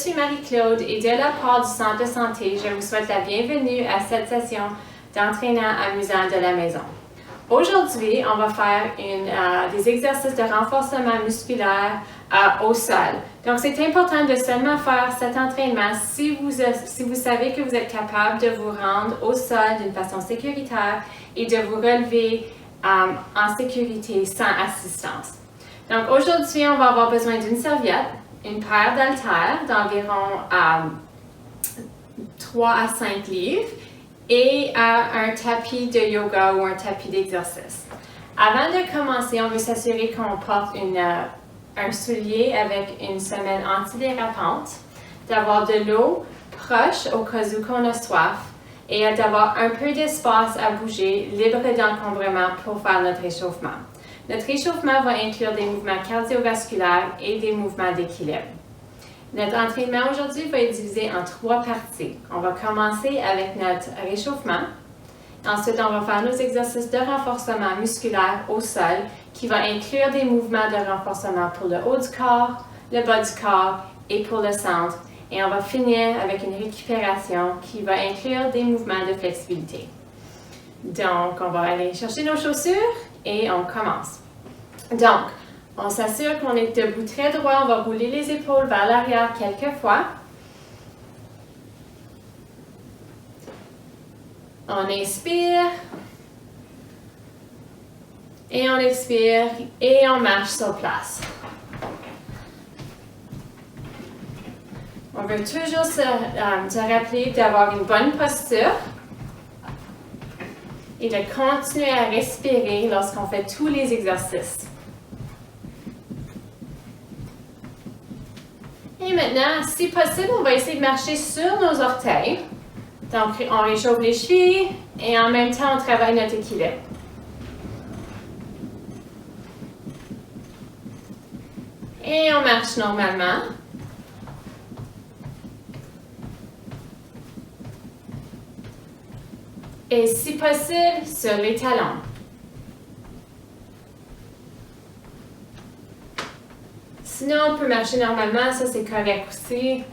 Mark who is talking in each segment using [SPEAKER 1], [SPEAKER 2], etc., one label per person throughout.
[SPEAKER 1] suis Marie-Claude et de la part du Centre de santé, je vous souhaite la bienvenue à cette session d'entraînement amusant de la maison. Aujourd'hui, on va faire des exercices de renforcement musculaire au sol. Donc, c'est important de seulement faire cet entraînement si vous savez que vous êtes capable de vous rendre au sol d'une façon sécuritaire et de vous relever en sécurité sans assistance. Donc, aujourd'hui, on va avoir besoin d'une serviette, une paire d'haltères d'environ 3 à 5 livres et un tapis de yoga ou un tapis d'exercice. Avant de commencer, on veut s'assurer qu'on porte un soulier avec une semelle antidérapante, d'avoir de l'eau proche au cas où qu'on a soif et d'avoir un peu d'espace à bouger, libre d'encombrement pour faire notre réchauffement. Notre réchauffement va inclure des mouvements cardiovasculaires et des mouvements d'équilibre. Notre entraînement aujourd'hui va être divisé en 3 parties. On va commencer avec notre réchauffement. Ensuite, on va faire nos exercices de renforcement musculaire au sol qui va inclure des mouvements de renforcement pour le haut du corps, le bas du corps et pour le centre. Et on va finir avec une récupération qui va inclure des mouvements de flexibilité. Donc, on va aller chercher nos chaussures et on commence. Donc, on s'assure qu'on est debout très droit. On va rouler les épaules vers l'arrière quelques fois. On inspire. Et on expire. Et on marche sur place. On veut toujours se rappeler d'avoir une bonne posture et de continuer à respirer lorsqu'on fait tous les exercices. Et maintenant, si possible, on va essayer de marcher sur nos orteils. Donc, on réchauffe les chevilles et en même temps, on travaille notre équilibre. Et on marche normalement. Et si possible, sur les talons. Sinon, on peut marcher normalement, ça c'est correct aussi.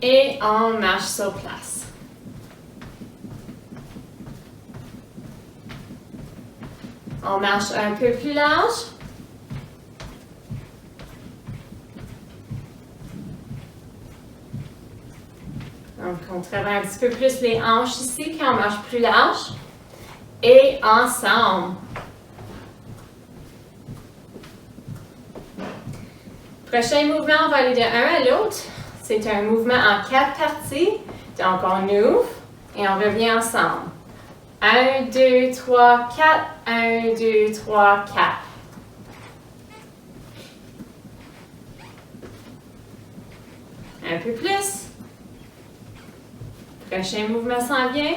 [SPEAKER 1] Et on marche sur place. On marche un peu plus large. Donc, on travaille un petit peu plus les hanches ici quand on marche plus large. Et ensemble. Prochain mouvement, on va aller de un à l'autre. C'est un mouvement en 4 parties. Donc, on ouvre et on revient ensemble. 1, 2, 3, 4. 1, 2, 3, 4. Un peu plus. Prochain mouvement s'en vient.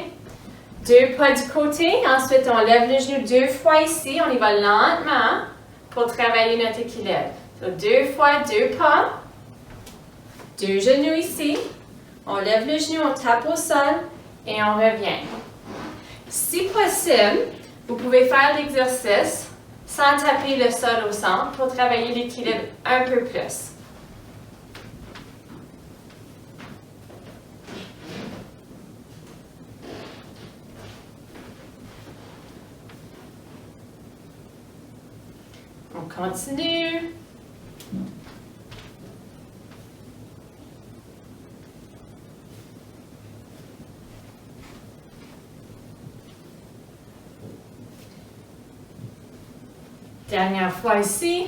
[SPEAKER 1] 2 pas du côté. Ensuite, on lève le genou 2 fois ici. On y va lentement pour travailler notre équilibre. Donc, 2 fois 2 pas. 2 genoux ici. On lève le genou, on tape au sol et on revient. Si possible, vous pouvez faire l'exercice sans taper le sol au centre pour travailler l'équilibre un peu plus. On continue. Dernière fois ici.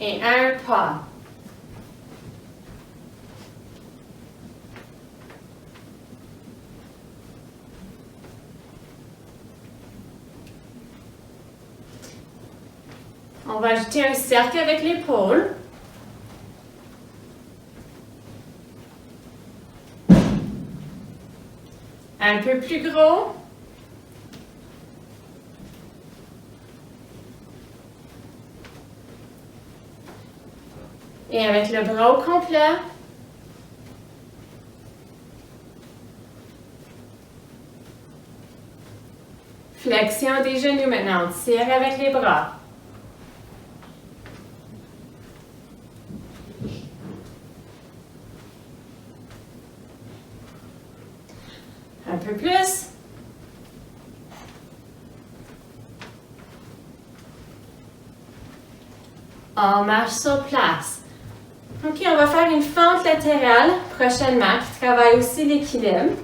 [SPEAKER 1] Et un pas. On va ajouter un cercle avec l'épaule. Un peu plus gros. Et avec le bras au complet. Flexion des genoux maintenant, on tire avec les bras. Un peu plus. On marche sur place. OK, on va faire une fente latérale prochainement qui travaille aussi l'équilibre.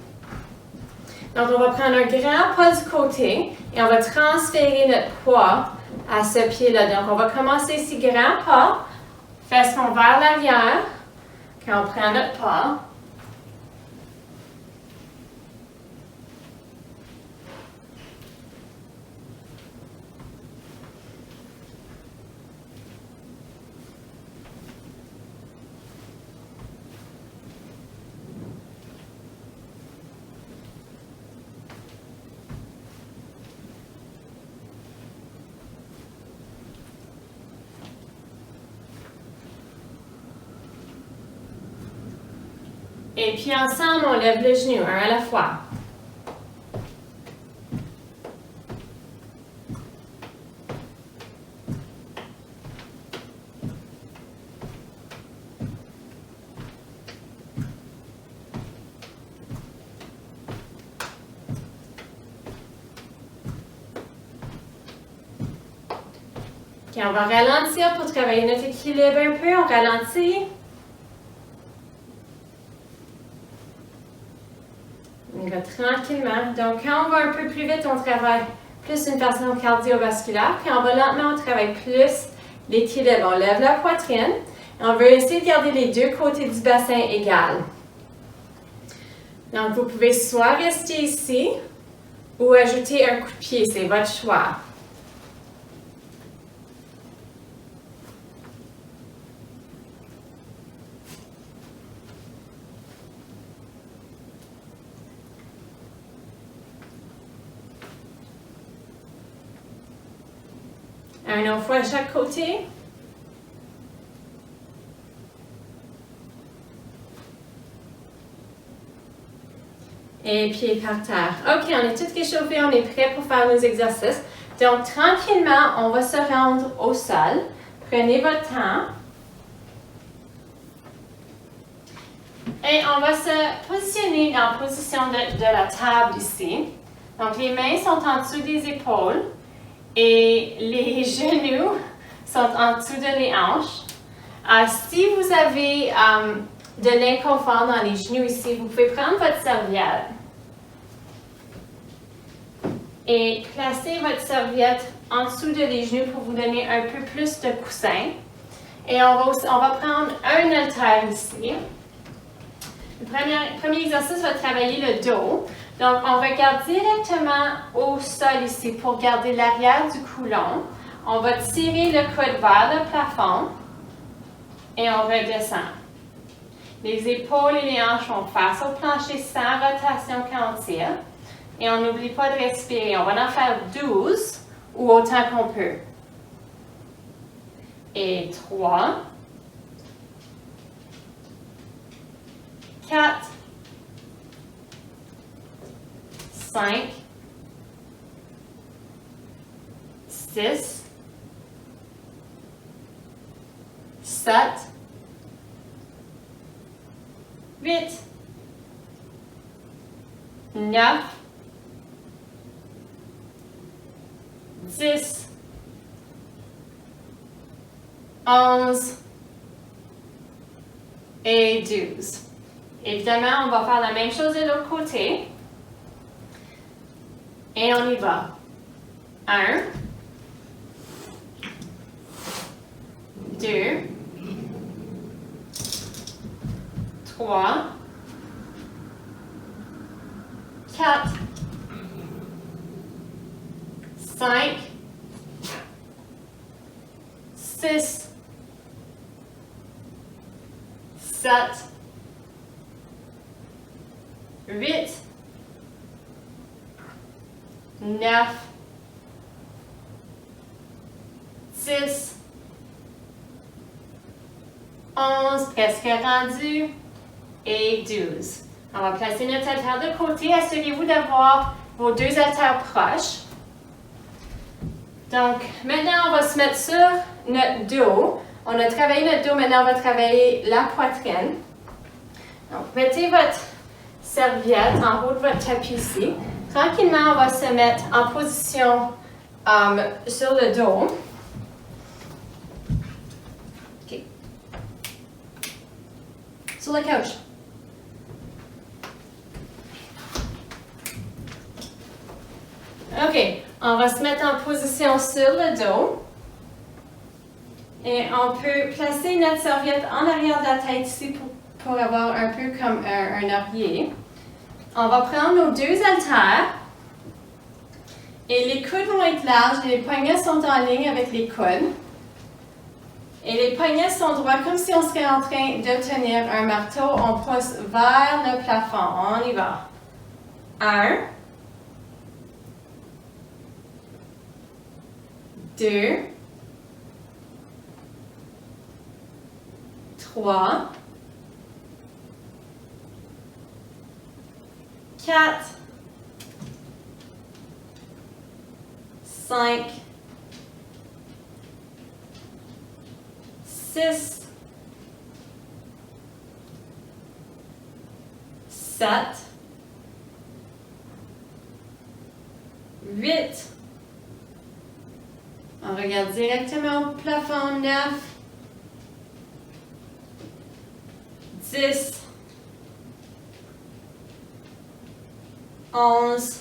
[SPEAKER 1] Donc, on va prendre un grand pas du côté et on va transférer notre poids à ce pied-là. Donc, on va commencer ici, grand pas, fesson vers l'arrière, quand on prend notre pas. Et puis ensemble, on lève le genou, un à la fois. OK, on va ralentir pour travailler notre équilibre un peu. On ralentit. On y va tranquillement. Donc, quand on va un peu plus vite, on travaille plus une façon cardiovasculaire. Puis on va lentement, on travaille plus l'équilibre. On lève la poitrine. Et on veut essayer de garder les deux côtés du bassin égales. Donc, vous pouvez soit rester ici ou ajouter un coup de pied. C'est votre choix. Un autre fois de chaque côté. Et pieds par terre. OK, on est tous réchauffés, on est prêts pour faire nos exercices. Donc, tranquillement, on va se rendre au sol. Prenez votre temps. Et on va se positionner en position de la table ici. Donc, les mains sont en dessous des épaules. Et les genoux sont en dessous de les hanches. Si vous avez de l'inconfort dans les genoux ici, vous pouvez prendre votre serviette et placer votre serviette en dessous de les genoux pour vous donner un peu plus de coussin. Et on va prendre un haltère ici. Le premier exercice va travailler le dos. Donc, on regarde directement au sol ici pour garder l'arrière du cou long. On va tirer le coude vers le plafond et on redescend. Les épaules et les hanches vont face au plancher sans rotation quand on tire. Et on n'oublie pas de respirer. On va en faire 12 ou autant qu'on peut. Et 3, 4, 5, 6, 7, 8, 9, 10, 11 et 12. Évidemment, on va faire la même chose de l'autre côté. Et on y va. 1, 2, 3, 4, 5, 6, 7, 8, 9, 10, 11, presque rendu, et 12. On va placer notre haltère de côté. Assurez-vous d'avoir vos deux haltères proches. Donc, maintenant, on va se mettre sur notre dos. On a travaillé notre dos, maintenant, on va travailler la poitrine. Donc, mettez votre serviette en haut de votre tapis ici. Tranquillement, on va se mettre en position sur le dos. OK. Sur le couch. OK. On va se mettre en position sur le dos. Et on peut placer notre serviette en arrière de la tête ici pour avoir un peu comme un oreiller. On va prendre nos deux haltères. Et les coudes vont être larges et les poignets sont en ligne avec les coudes. Et les poignets sont droits comme si on serait en train de tenir un marteau. On pousse vers le plafond. On y va. 1, 2, 3, 4, 5, 6, 7, 8. On regarde directement au plafond. 9, 10, 11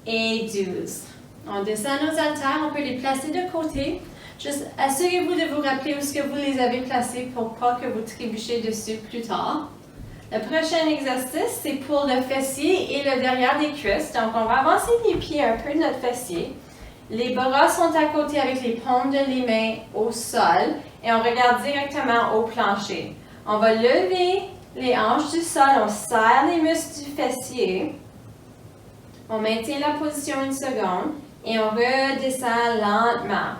[SPEAKER 1] et 12. On descend nos haltères, on peut les placer de côté. Juste assurez-vous de vous rappeler où est-ce que vous les avez placés pour pas que vous trébuchez dessus plus tard. Le prochain exercice, c'est pour le fessier et le derrière des cuisses. Donc, on va avancer les pieds un peu de notre fessier. Les bras sont à côté avec les paumes de les mains au sol et on regarde directement au plancher. On va lever les hanches du sol, on serre les muscles du fessier. On maintient la position une seconde et on redescend lentement.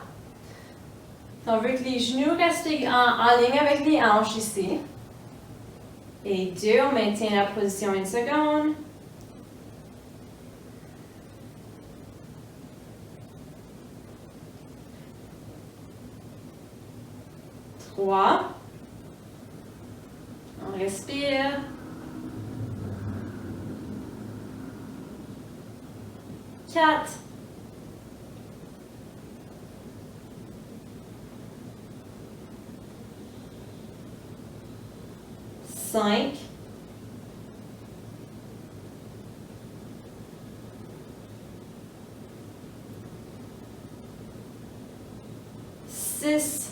[SPEAKER 1] On veut que les genoux restent en ligne avec les hanches ici. Et 2, on maintient la position une seconde. 3. On respire. 4. 5. 6.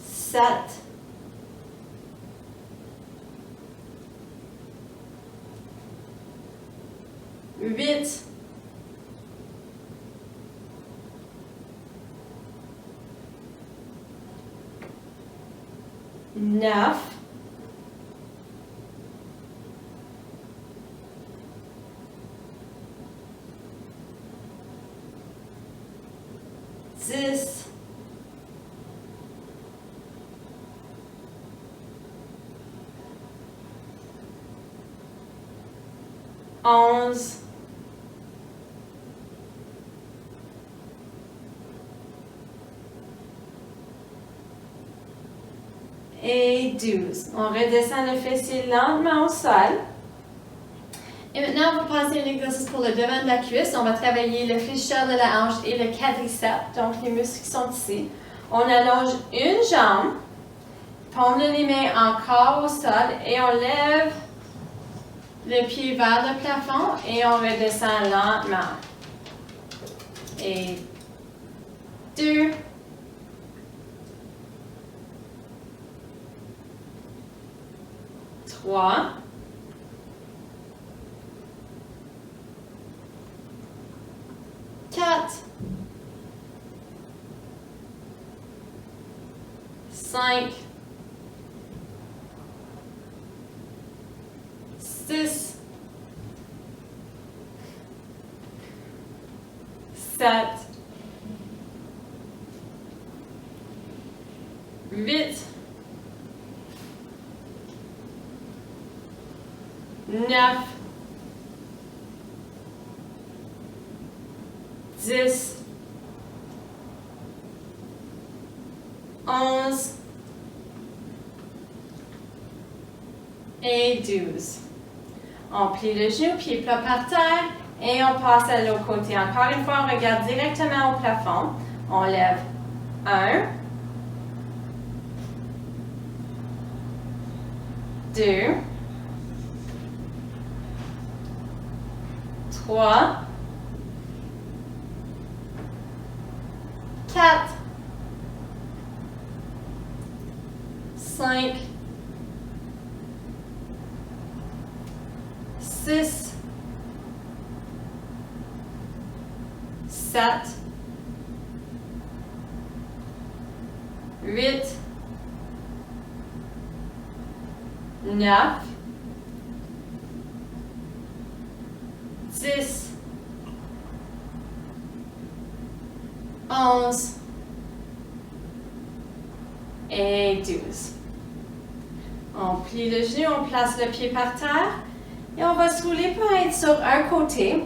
[SPEAKER 1] 7. 8. 9. 10. 11. Et 12. On redescend le fessier lentement au sol. Et maintenant, on va passer un exercice pour le devant de la cuisse. On va travailler le fléchisseur de la hanche et le quadriceps, donc les muscles qui sont ici. On allonge une jambe, paume de les mains encore au sol et on lève le pied vers le plafond et on redescend lentement. Et 2. 3. 4. 5. 6. 7. 8. 9, 10, 11 et 12. On plie le genou, pied plat par terre et on passe à l'autre côté. Encore une fois, on regarde directement au plafond. On lève 1, 2, 3, 4, 5, 6, 7, 8, 9, 10, 11 et 12. On plie le genou, on place le pied par terre et on va se rouler pour être sur un côté.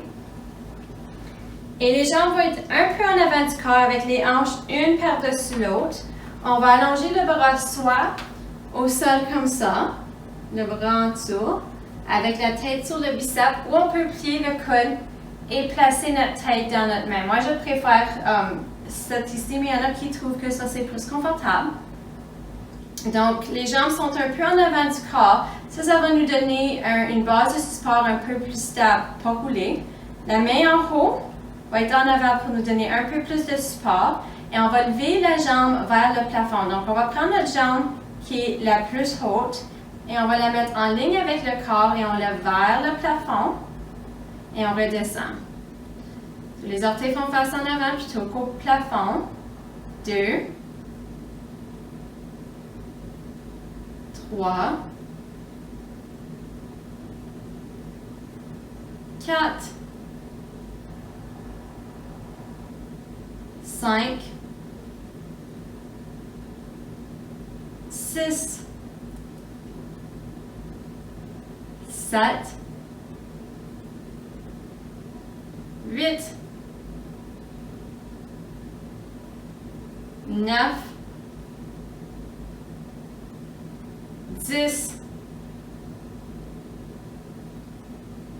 [SPEAKER 1] Et les jambes vont être un peu en avant du corps avec les hanches une par-dessus l'autre. On va allonger le bras soit au sol comme ça, le bras en dessous, avec la tête sur le biceps, ou on peut plier le coude et placer notre tête dans notre main. Moi, je préfère cette ici, mais il y en a qui trouvent que ça, c'est plus confortable. Donc, les jambes sont un peu en avant du corps. Ça va nous donner une base de support un peu plus stable pour rouler. La main en haut va être en avant pour nous donner un peu plus de support. Et on va lever la jambe vers le plafond. Donc, on va prendre notre jambe qui est la plus haute et on va la mettre en ligne avec le corps et on lève vers le plafond et on redescend. Les orteils font face en avant plutôt qu'au plafond. 2, 3, 4, 5, 6, 7, 8, 9, 10,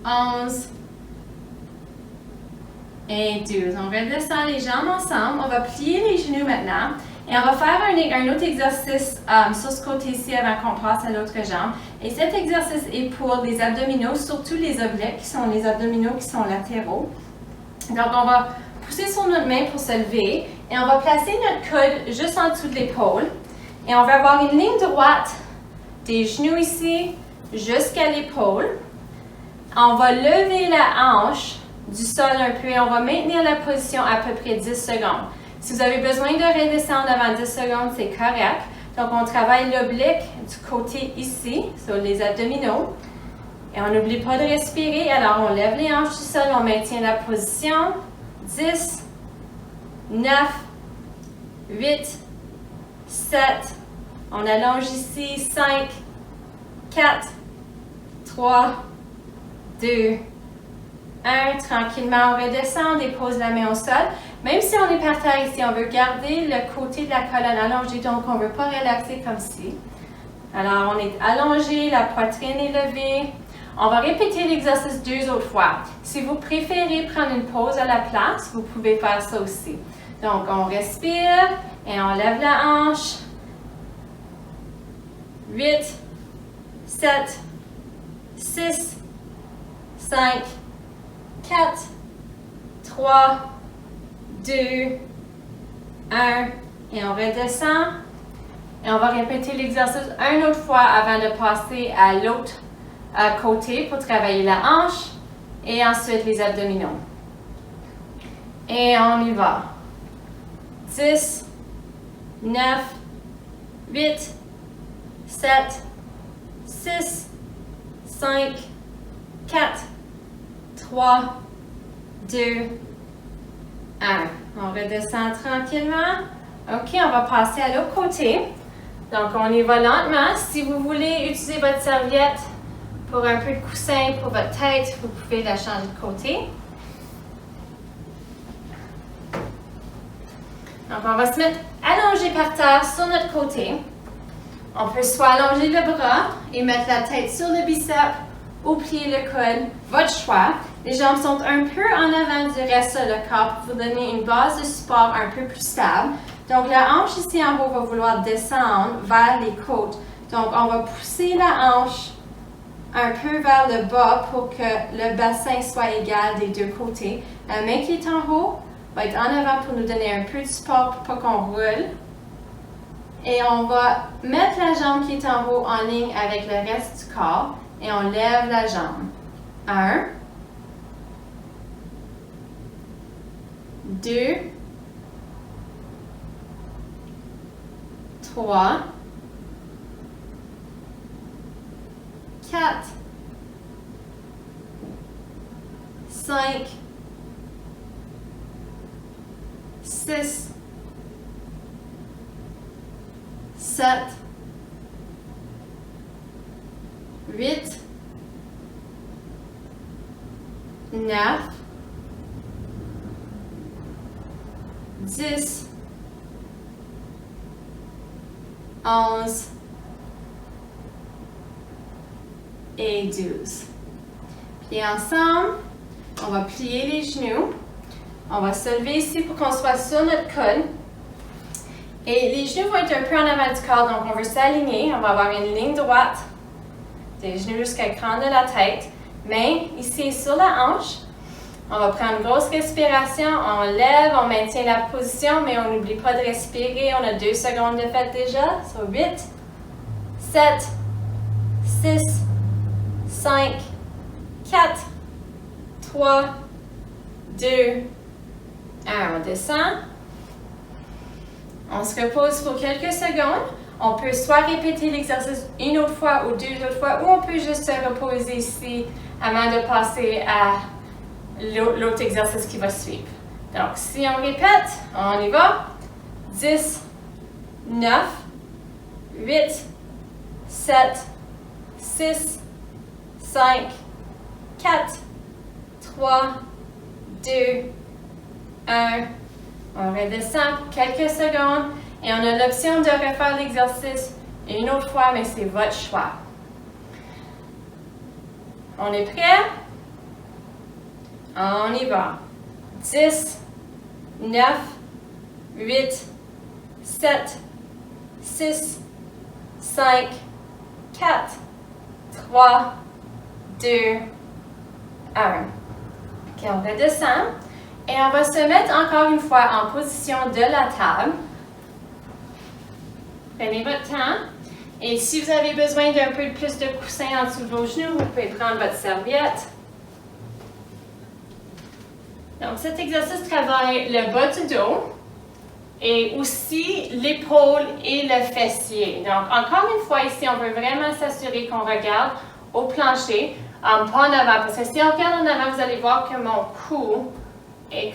[SPEAKER 1] 11 et 12. On redescend les jambes ensemble. On va plier les genoux maintenant. Et on va faire un autre exercice sur ce côté-ci avant qu'on passe à l'autre jambe. Et cet exercice est pour les abdominaux, surtout les obliques, qui sont les abdominaux qui sont latéraux. Donc, on va pousser sur notre main pour se lever. Et on va placer notre coude juste en dessous de l'épaule. Et on va avoir une ligne droite des genoux ici jusqu'à l'épaule. On va lever la hanche du sol un peu et on va maintenir la position à peu près 10 secondes. Si vous avez besoin de redescendre avant 10 secondes, c'est correct. Donc, on travaille l'oblique du côté ici, sur les abdominaux. Et on n'oublie pas de respirer. Alors, on lève les hanches du sol, on maintient la position. 10, 9, 8, 7, on allonge ici, 5, 4, 3, 2, 1. Tranquillement, on redescend, on dépose la main au sol. Même si on est par terre ici, on veut garder le côté de la colonne allongée, donc on ne veut pas relaxer comme ci. Alors, on est allongé, la poitrine est levée. On va répéter l'exercice 2 autres fois. Si vous préférez prendre une pause à la place, vous pouvez faire ça aussi. Donc, on respire et on lève la hanche. 8, 7, 6, 5, 4, 3, 2, 1. Et on redescend. Et on va répéter l'exercice une autre fois avant de passer à l'autre côté pour travailler la hanche et ensuite les abdominaux. Et on y va. 10, 9, 8, 7, 6, 5, 4, 3, 2, 1. On redescend tranquillement. OK, on va passer à l'autre côté. Donc, on y va lentement. Si vous voulez utiliser votre serviette Pour un peu de coussin pour votre tête, vous pouvez la changer de côté. Donc, on va se mettre allongé par terre sur notre côté. On peut soit allonger le bras et mettre la tête sur le biceps ou plier le coude, votre choix. Les jambes sont un peu en avant du reste du corps pour vous donner une base de support un peu plus stable. Donc, la hanche ici en haut va vouloir descendre vers les côtes. Donc, on va pousser la hanche un peu vers le bas pour que le bassin soit égal des deux côtés. La main qui est en haut va être en avant pour nous donner un peu de support pour pas qu'on roule. Et on va mettre la jambe qui est en haut en ligne avec le reste du corps et on lève la jambe. 1, 2, 3, 4, 5, 6, 7, 8, 9, 10, 11 et 12. Puis ensemble, on va plier les genoux. On va se lever ici pour qu'on soit sur notre coude. Et les genoux vont être un peu en avant du corps, donc on veut s'aligner. On va avoir une ligne droite des genoux jusqu'à l'écran de la tête. Main ici sur la hanche. On va prendre une grosse respiration. On lève, on maintient la position, mais on n'oublie pas de respirer. On a 2 secondes de fait déjà. So 8, 7, 6, 5, 4, 3, 2, 1. On descend. On se repose pour quelques secondes. On peut soit répéter l'exercice une autre fois ou 2 autres fois, ou on peut juste se reposer ici avant de passer à l'autre exercice qui va suivre. Donc, si on répète, on y va. 10, 9, 8, 7, 6, 5, 4, 3, 2, 1. On redescend pour quelques secondes et on a l'option de refaire l'exercice une autre fois, mais c'est votre choix. On est prêt? On y va. 10, 9, 8, 7, 6, 5, 4, 3, 2, 1. OK, on redescend. Et on va se mettre encore une fois en position de la table. Prenez votre temps. Et si vous avez besoin d'un peu plus de coussin en dessous de vos genoux, vous pouvez prendre votre serviette. Donc, cet exercice travaille le bas du dos et aussi l'épaule et le fessier. Donc, encore une fois ici, on veut vraiment s'assurer qu'on regarde au plancher, pas en avant. Parce que si on regarde en avant, vous allez voir que mon cou est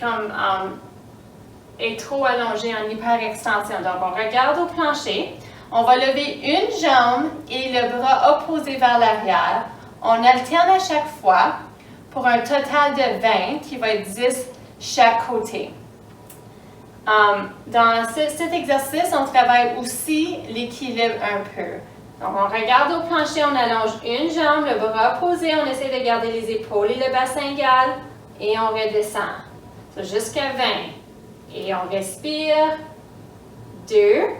[SPEAKER 1] trop allongé en hyperextension. Donc, on regarde au plancher. On va lever une jambe et le bras opposé vers l'arrière. On alterne à chaque fois pour un total de 20 qui va être 10 chaque côté. Dans cet exercice, on travaille aussi l'équilibre un peu. Donc, on regarde au plancher, on allonge une jambe, le bras opposé, on essaie de garder les épaules et le bassin égal et on redescend. So, jusqu'à 20. Et on respire. 2.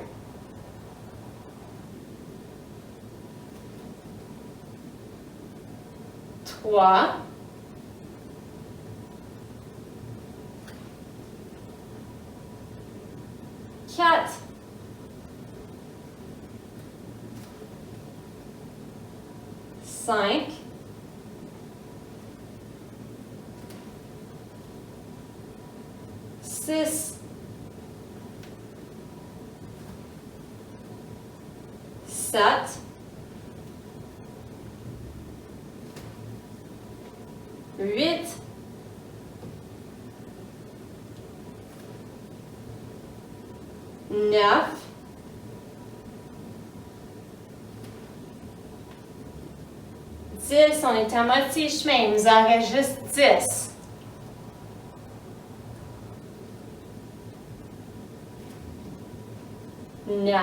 [SPEAKER 1] 3. 4. 5. 6. 7. 8. 9. 10. 10, on est à moitié chemin, il nous en reste juste 10. 9,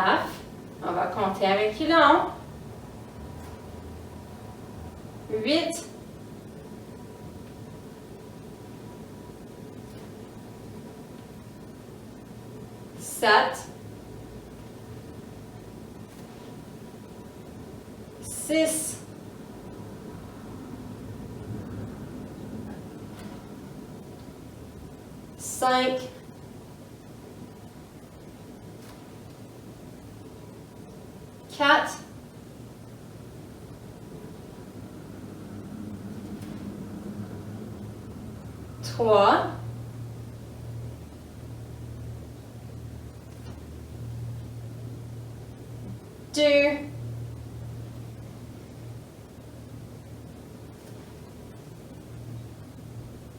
[SPEAKER 1] on va compter avec reculons. 8, 7, 6, 5, 4, 3, 2,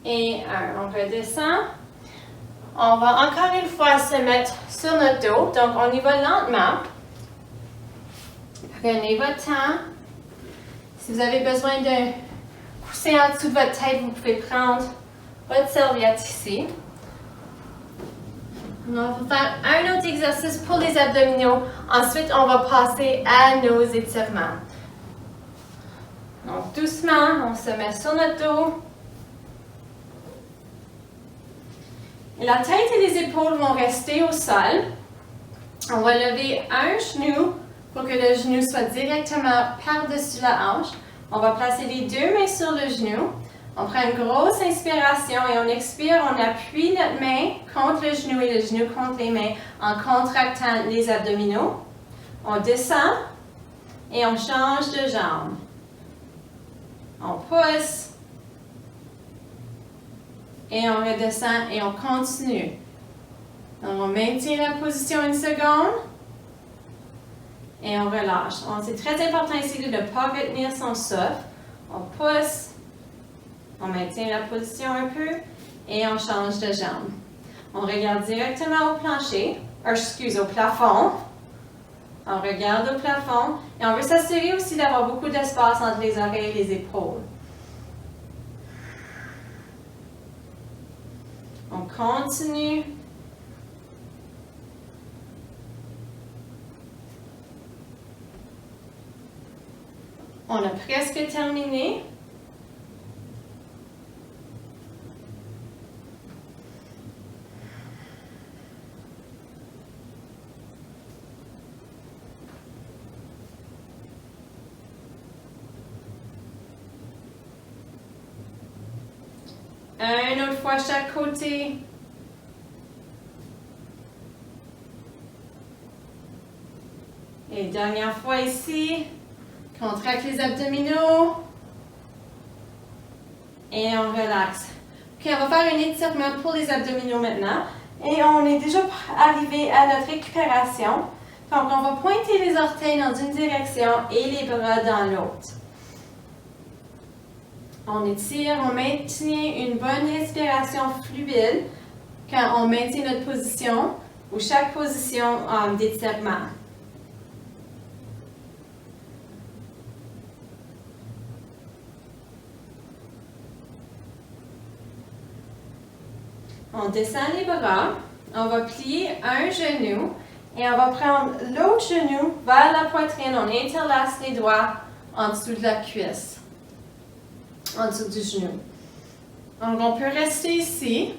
[SPEAKER 1] et 1. On redescend. On va encore une fois se mettre sur notre dos. Donc, on y va lentement. Prenez votre temps. Si vous avez besoin d'un coussin en dessous de votre tête, vous pouvez prendre votre serviette ici. On va faire un autre exercice pour les abdominaux. Ensuite, on va passer à nos étirements. Donc, doucement, on se met sur notre dos. La tête et les épaules vont rester au sol. On va lever un genou pour que le genou soit directement par-dessus la hanche. On va placer les deux mains sur le genou. On prend une grosse inspiration et on expire. On appuie notre main contre le genou et le genou contre les mains en contractant les abdominaux. On descend et on change de jambe. On pousse. Et on redescend et on continue. Donc, on maintient la position une seconde. Et on relâche. C'est très important ici de ne pas retenir son souffle. On pousse. On maintient la position un peu. Et on change de jambe. On regarde directement au plancher. Au plafond. On regarde au plafond. Et on veut s'assurer aussi d'avoir beaucoup d'espace entre les oreilles et les épaules. On continue. On a presque terminé. Une autre fois chaque côté. Et dernière fois ici. Contracte les abdominaux. Et on relaxe. Ok, on va faire un étirement pour les abdominaux maintenant. Et on est déjà arrivé à notre récupération. Donc, on va pointer les orteils dans une direction et les bras dans l'autre. On étire, on maintient une bonne respiration fluide quand on maintient notre position ou chaque position d'étirement. On descend les bras, on va plier un genou et on va prendre l'autre genou vers la poitrine. On interlace les doigts en dessous de la cuisse, en dessous du genou. Donc, on peut rester ici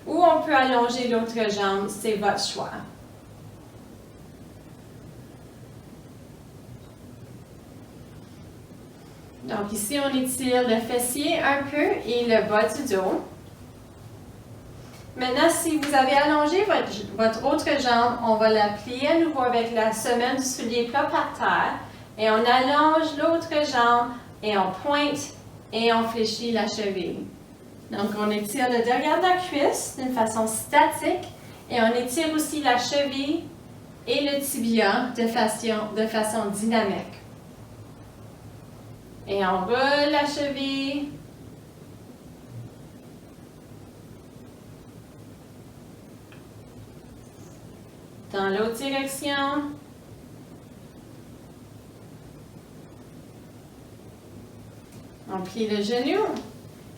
[SPEAKER 1] ou on peut allonger l'autre jambe, c'est votre choix. Donc, ici, on étire le fessier un peu et le bas du dos. Maintenant, si vous avez allongé votre autre jambe, on va la plier à nouveau avec la semelle du soulier plat par terre. Et on allonge l'autre jambe et on pointe et on fléchit la cheville. Donc, on étire le derrière de la cuisse d'une façon statique et on étire aussi la cheville et le tibia de façon dynamique. Et on roule la cheville. Dans l'autre direction. On plie le genou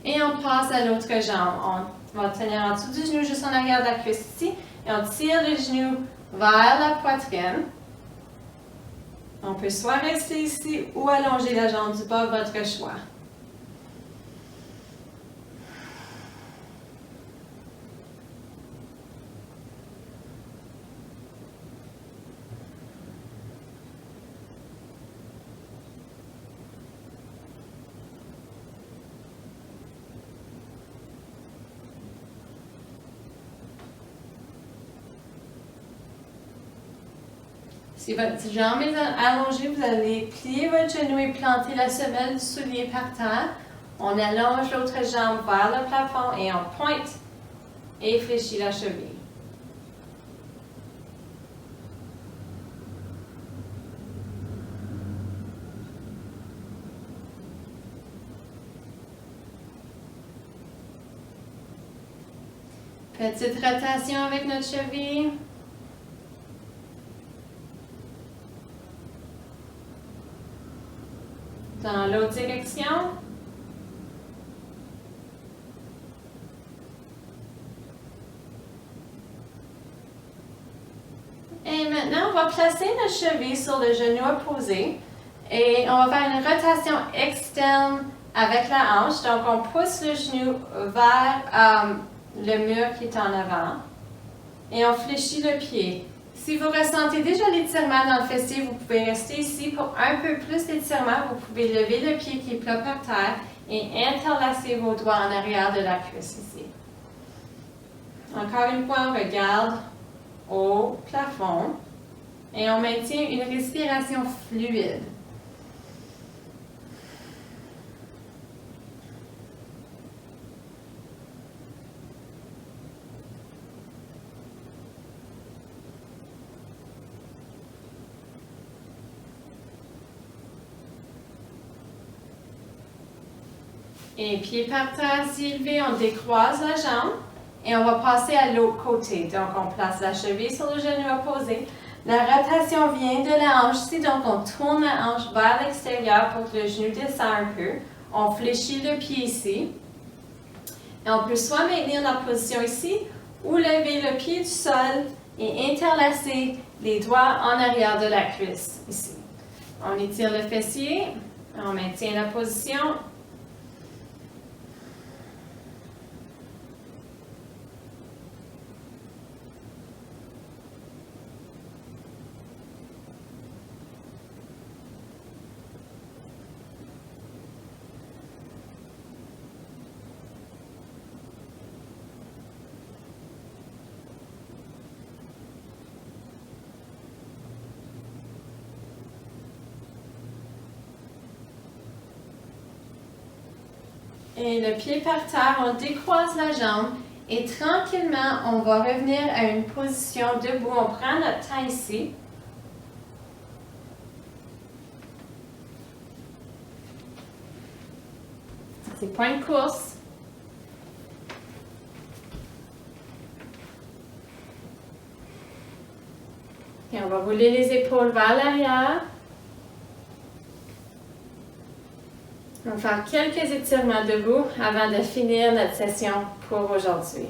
[SPEAKER 1] et on passe à l'autre jambe. On va tenir en dessous du genou, juste en arrière de la cuisse ici. Et on tire le genou vers la poitrine. On peut soit rester ici ou allonger la jambe du bas, votre choix. Si votre jambe est allongée, vous allez plier votre genou et planter la semelle du soulier par terre. On allonge l'autre jambe vers le plafond et on pointe et fléchit la cheville. Petite rotation avec notre cheville. Dans l'autre direction. Et maintenant, on va placer notre cheville sur le genou opposé. Et on va faire une rotation externe avec la hanche. Donc, on pousse le genou vers le mur qui est en avant. Et on fléchit le pied. Si vous ressentez déjà l'étirement dans le fessier, vous pouvez rester ici pour un peu plus d'étirement. Vous pouvez lever le pied qui est plat par terre et interlacer vos doigts en arrière de la cuisse ici. Encore une fois, on regarde au plafond et on maintient une respiration fluide. Et pied par terre, s'élevé, on décroise la jambe et on va passer à l'autre côté. Donc, on place la cheville sur le genou opposé. La rotation vient de la hanche ici, donc on tourne la hanche vers l'extérieur pour que le genou descende un peu. On fléchit le pied ici. Et on peut soit maintenir la position ici ou lever le pied du sol et interlacer les doigts en arrière de la cuisse ici. On étire le fessier, on maintient la position. Et le pied par terre, on décroise la jambe et tranquillement, on va revenir à une position debout. On prend notre temps ici. C'est point de course. Et on va rouler les épaules vers l'arrière. On va faire quelques étirements debout avant de finir notre session pour aujourd'hui.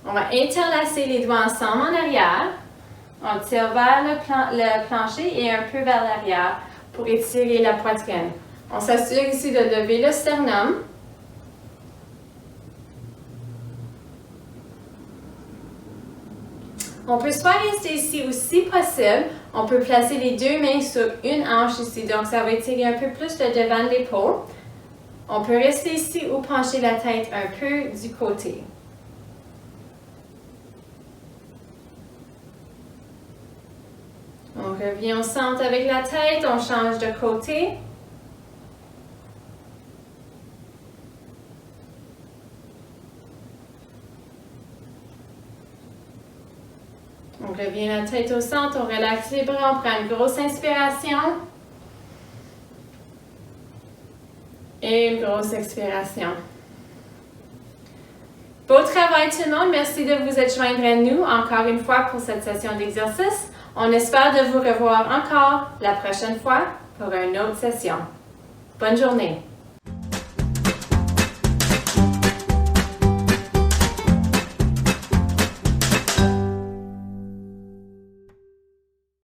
[SPEAKER 1] On va interlacer les doigts ensemble en arrière. On tire vers le plancher et un peu vers l'arrière pour étirer la poitrine. On s'assure ici de lever le sternum. On peut soit rester ici ou si possible, on peut placer les deux mains sur une hanche ici. Donc, ça va étirer un peu plus le devant de l'épaule. On peut rester ici ou pencher la tête un peu du côté. On revient au centre avec la tête, on change de côté. On revient la tête au centre, on relaxe les bras, on prend une grosse inspiration. Et une grosse expiration. Beau travail tout le monde, merci de vous être joindre à nous encore une fois pour cette session d'exercice. On espère de vous revoir encore la prochaine fois pour une autre session. Bonne journée!